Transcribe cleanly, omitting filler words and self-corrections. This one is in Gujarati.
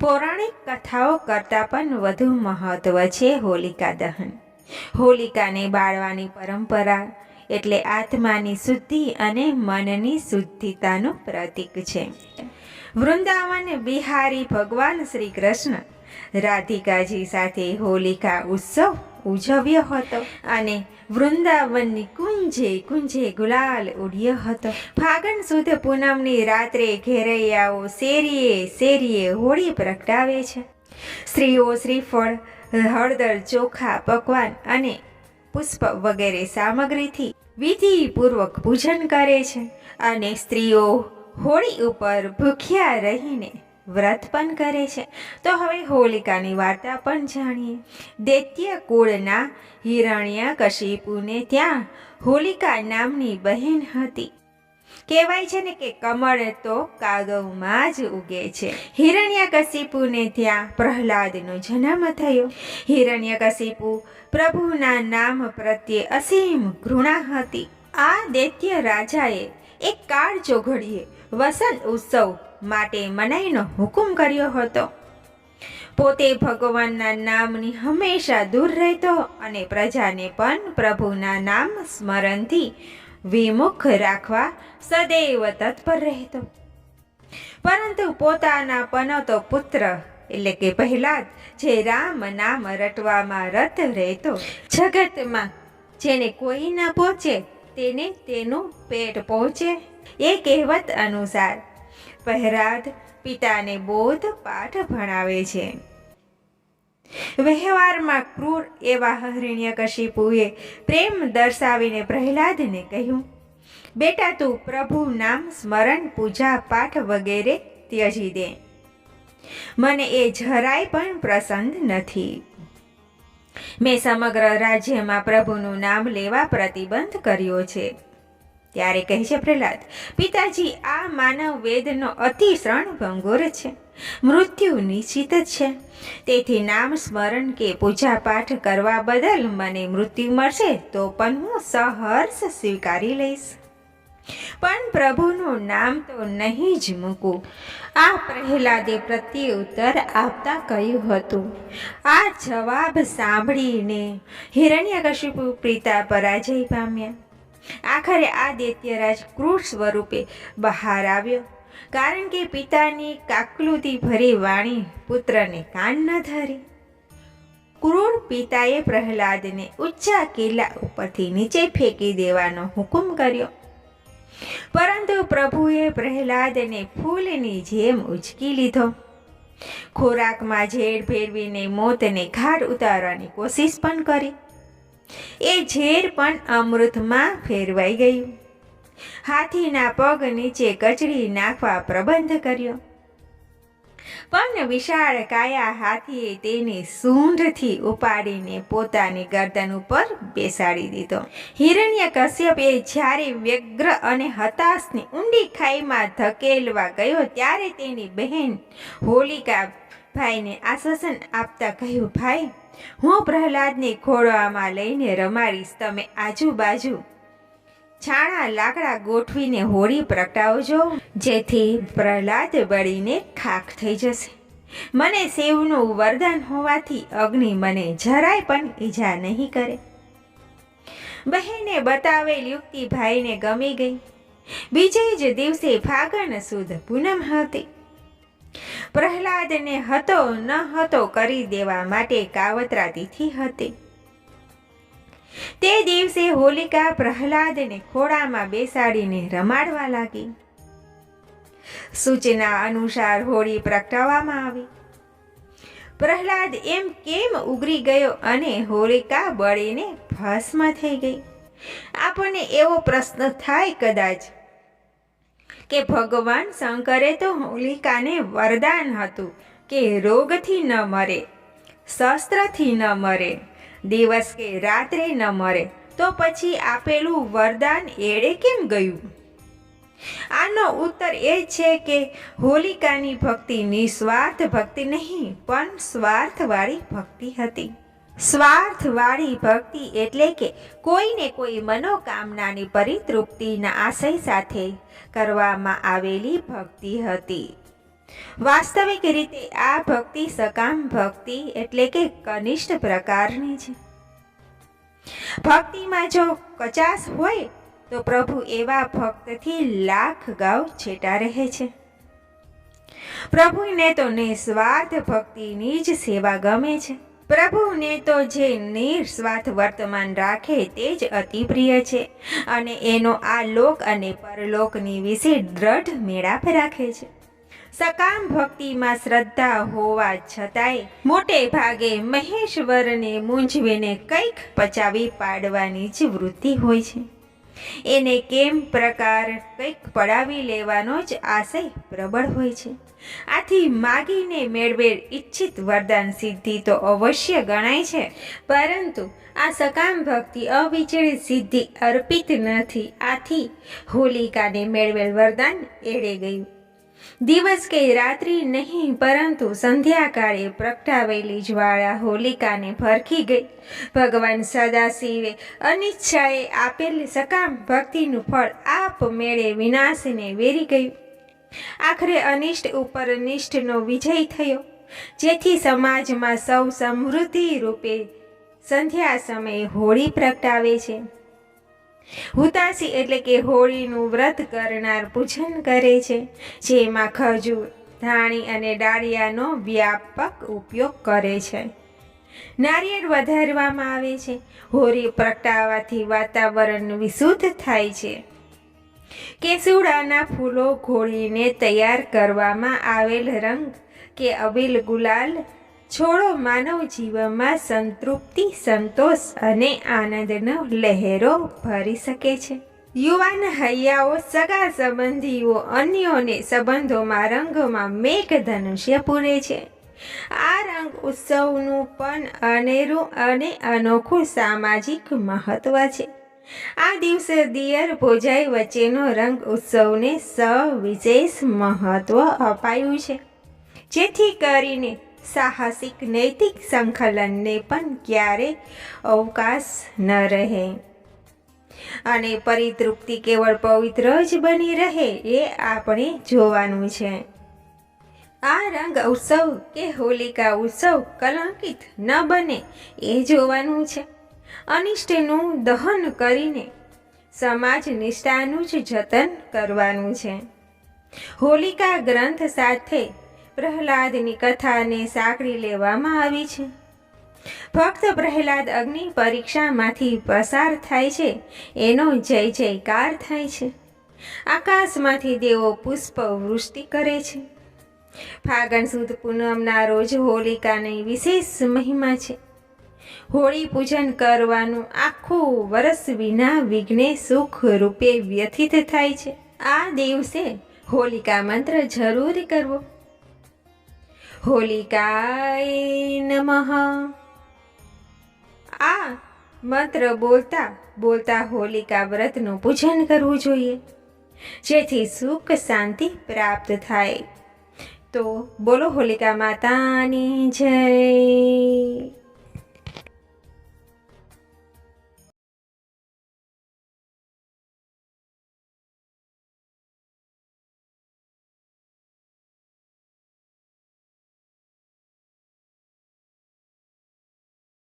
પૌરાણિક કથાઓ કરતાં પણ વધુ મહત્વ છે હોલિકા દહન. હોલિકાને બાળવાની પરંપરા એટલે આત્માની શુદ્ધિ અને મનની શુદ્ધિતાનું પ્રતીક છે. વૃંદાવન બિહારી ભગવાન શ્રી કૃષ્ણ રાધિકાજી સાથે હોલિકા ઉત્સવ ઉજવ્યો હતો અને વૃંદાવનની કુંજે કુંજે ગુલાલ ઉડ્યો હતો. ફાગણ સુદ પૂનમની રાત્રે ઘેરૈયાઓ શેરીએ શેરીએ હોળી પ્રગટાવે છે. સ્ત્રીઓ શ્રીફળ, હળદર, ચોખા, પકવાન અને પુષ્પ વગેરે સામગ્રીથી વિધિપૂર્વક પૂજન કરે છે અને સ્ત્રીઓ હોળી ઉપર ભૂખ્યા રહીને વ્રત પણ કરે છે. તો હવે હોલિકાની વાર્તા પણ જાણીએ. દૈત્ય કુળના હિરણ્યકશિપુને ત્યાં હોલિકા નામની બહેન હતી. કહેવાય છે ને કે કમળ તો કાદવમાં જ ઉગે છે. હિરણ્યકશિપુને ત્યાં પ્રહલાદનો જન્મ થયો. હિરણ્યકશિપુ પ્રભુના નામ પ્રત્યે અસીમ ઘૃણા હતી. આ દૈત્ય રાજાએ એક કાળ ચોઘડીએ વસંત ઉત્સવ માટે મનાઈનો હુકમ કર્યો હતો. પોતે ભગવાનના નામની હંમેશા દૂર રહેતો અને પ્રજાને પણ પ્રભુના નામ સ્મરણથી વિમુખ રાખવા સદૈવ તત્પર રહેતો. પરંતુ પોતાના પનોતો પુત્ર એટલે કે પ્રહલાદ જે રામ નામ રટવામાં રત રહેતો, જગતમાં જેને કોઈ ન પહોંચે તેને તેનું પેટ પહોંચે, એ કહેવત અનુસાર પ્રહલાદ પિતાને બોધ પાઠ ભણાવે છે. વ્યવહારમાં ક્રૂર એવા હિરણ્યકશિપુએ પ્રેમ દર્શાવીને પ્રહલાદને કહ્યું, બેટા તું પ્રભુ નામ સ્મરણ, પૂજા પાઠ વગેરે ત્યજી દે. મને એ જરાય પણ પસંદ નથી. મેં સમગ્ર રાજ્યમાં પ્રભુનું નામ લેવા પ્રતિબંધ કર્યો છે. ત્યારે કહે છે પ્રહલાદ, પિતાજી આ માનવ વેદનો અતિશણ ભંગુર છે. મૃત્યુ નિશ્ચિત છે. તેથી નામ સ્મરણ કે પૂજા પાઠ કરવા બદલ મને મૃત્યુ મળશે તો પણ હું સહર્ષ સ્વીકારી લઈશ, પણ પ્રભુનું નામ તો નહીં જ મૂકું. આ પ્રહલાદે પ્રત્યુત્તર આપતા કહ્યું હતું. આ જવાબ સાંભળીને હિરણ્યકશિપુ પિતા પરાજય પામ્યા. આખરે આ દૈત્યરાજ ક્રૂર સ્વરૂપે બહાર આવ્યો, કારણ કે પિતાની કાકલુતી ભરી વાણી પુત્રને કાન ન ધરી. ક્રૂર પિતાએ પ્રહલાદને ઊંચા કિલ્લા ઉપરથી નીચે ફેંકી દેવાનો હુકમ કર્યો. પરંતુ પ્રભુએ પ્રહલાદને ફૂલની જેમ ઉચકી લીધો. ખોરાકમાં ઝેર ભેળવીને મોતને ઘાટ ઉતારવાની કોશિશ પણ કરી. એ ઝેર પણ અમૃતમાં ફેરવાઈ ગયું. હાથીના પગ નીચે કચડી નાખવા પ્રબંધ કર્યો, પણ વિશાળ કાયા હાથીએ તેની સૂંઢથી ઉપાડીને પોતાની ગરદન ઉપર બેસાડી દીધો. હિરણ્યકશ્યપે જ્યારે વ્યગ્ર અને હતાશની ઊંડી ખાઈમાં ધકેલવા ગયો ત્યારે તેની બહેન હોલિકા ભાઈને આશ્વાસન આપતા કહ્યું, ભાઈ, હું પ્રહલાદને ખોળામાં લઈને રમાડીશ. તમે આજુબાજુ છાણા લાકડા ગોઠવીને હોળી પ્રગટાવજો, જેથી પ્રહલાદ બળીને ખાખ થઈ જશે. મને શિવનું વરદાન હોવાથી અગ્નિ મને જરાય પણ ઈજા નહીં કરે. બહેને બતાવેલ યુક્તિ ભાઈને ગમી ગઈ. બીજે જ દિવસે ફાગણ સુદ પૂનમ હતી. પ્રહલાદને હતો ન હતો કરી દેવા માટે કાવતરા તિથિ હતી. તે દિવસે હોલિકા પ્રહલાદને ખોળામાં બેસાડીને રમાડવા લાગી. સૂચના અનુસાર હોળી પ્રગટાવવામાં આવી. પ્રહલાદ એમ કેમ ઉગરી ગયો અને હોલિકા બળીને ભસ્મ થઈ ગઈ? આપણને એવો પ્રશ્ન થાય કદાચ કે ભગવાન શંકરે તો હોલિકાને વરદાન હતું કે રોગથી ન મરે, શસ્ત્રથી ન મરે, દિવસ કે રાત્રે ન મરે, તો પછી આપેલું વરદાન એળે કેમ ગયું? આનો ઉત્તર એ છે કે હોલિકાની ભક્તિ નિસ્વાર્થ ભક્તિ નહીં પણ સ્વાર્થવાળી ભક્તિ હતી. સ્વાર્થવાળી ભક્તિ એટલે કે કોઈને કોઈ મનોકામનાની પરિતૃપ્તિના આશય સાથે કરવામાં આવેલી ભક્તિ હતી. વાસ્તવિક રીતે આ ભક્તિ સકામ ભક્તિ એટલે કે કનિષ્ઠ પ્રકારની છે. ભક્તિમાં જો કચાશ હોય તો પ્રભુ એવા ભક્તથી લાખ ગાઉ છેટા રહે છે. પ્રભુને તો નિસ્વાર્થ ભક્તિની જ સેવા ગમે છે. પ્રભુને તો જે નિસ્વાર્થ વર્તમાન રાખે તે જ અતિ પ્રિય છે અને એનો આ લોક અને પરલોકની વિશે દ્રઢ મેળાપ રાખે છે. સકામ ભક્તિમાં શ્રદ્ધા હોવા છતાંય મોટે ભાગે મહેશ્વરને મૂંઝવીને કંઈક પચાવી પાડવાની જ વૃત્તિ હોય છે. એને કેમ પ્રકાર કંઈક પડાવી લેવાનો જ આશય પ્રબળ હોય છે. આથી માગીને મેળવેલ ઈચ્છિત વરદાન સિદ્ધિ તો અવશ્ય ગણાય છે, પરંતુ આ સકામ ભક્તિ અવિચલિત સિદ્ધિ અર્પિત નથી. આથી હોલિકાને મેળવેલ વરદાન એળે ગયું. દિવસ કે રાત્રિ નહીં, પરંતુ સંધ્યાકાળે પ્રગટાવેલી જ્વાળા હોલિકાને ભરખી ગઈ. ભગવાન સદાશિવે અનિચ્છાએ આપેલ સકામ ભક્તિનું ફળ આપમેળે વિનાશને વેરી ગયું. આખરે અનિષ્ટ ઉપર નિષ્ઠનો વિજય થયો, જેથી સમાજમાં સૌ સમૃદ્ધિ રૂપે સંધ્યા સમયે હોળી પ્રગટાવે છે. હુતાશી એટલે કે હોળીનું વ્રત કરનાર પૂજન કરે છે, જેમાં ખજૂર, ધાણી અને ડાળિયાનો વ્યાપક ઉપયોગ કરે છે. નારિયેળ વધારવામાં આવે છે. હોળી પ્રગટાવવાથી વાતાવરણ વિશુદ્ધ થાય છે. કેસુડાના ફૂલો ઘોળીને તૈયાર કરવામાં આવેલ રંગ કે અબીલ ગુલાલ છોડો માનવ જીવનમાં સંતૃપ્તિ, સંતોષ અને આનંદનો લહેરો ભરી શકે છે. યુવાન હૈયાઓ, સગા સંબંધીઓ અન્યોને સંબંધોમાં રંગમાં મેઘધનુષ્ય પૂરે છે. આ રંગ ઉત્સવનું પણ અનેરું અને અનોખું સામાજિક મહત્વ છે. આ દિવસે દિયર ભોજાઈ વચ્ચેનો રંગ ઉત્સવને સવિશેષ મહત્વ અપાયું છે, જેથી કરીને સાહસિક નૈતિક સંકલનને પણ ક્યારેય અવકાશ ન રહે અને પરિતૃપ્તિ કેવળ પવિત્ર જ બની રહે એ આપણે જોવાનું છે. આ રંગ ઉત્સવ કે હોલિકા ઉત્સવ કલંકિત ન બને એ જોવાનું છે. અનિષ્ટનું દહન કરીને સમાજ નિષ્ઠાનું જ જતન કરવાનું છે. હોલિકા ગ્રંથ સાથે પ્રહલાદની કથાને સાંકળી લેવામાં આવી છે. ભક્ત પ્રહલાદ અગ્નિ પરીક્ષામાંથી પસાર થાય છે, એનો જય જયકાર થાય છે. આકાશમાંથી દેવો પુષ્પ વૃષ્ટિ કરે છે. ફાગણ સુદ પૂનમના રોજ હોલિકાની વિશેષ મહિમા છે. હોળી પૂજન કરવાનું આખું વર્ષ વિના વિઘ્ને સુખ રૂપે વ્યથિત થાય છે. આ દિવસે હોલિકા મંત્ર જરૂર કરવો. હોલિકાય નમઃ. આ મંત્ર બોલતા બોલતા હોલિકા વ્રતનું પૂજન કરવું જોઈએ, જેથી સુખ શાંતિ પ્રાપ્ત થાય. તો બોલો હોલિકા માતાની જય.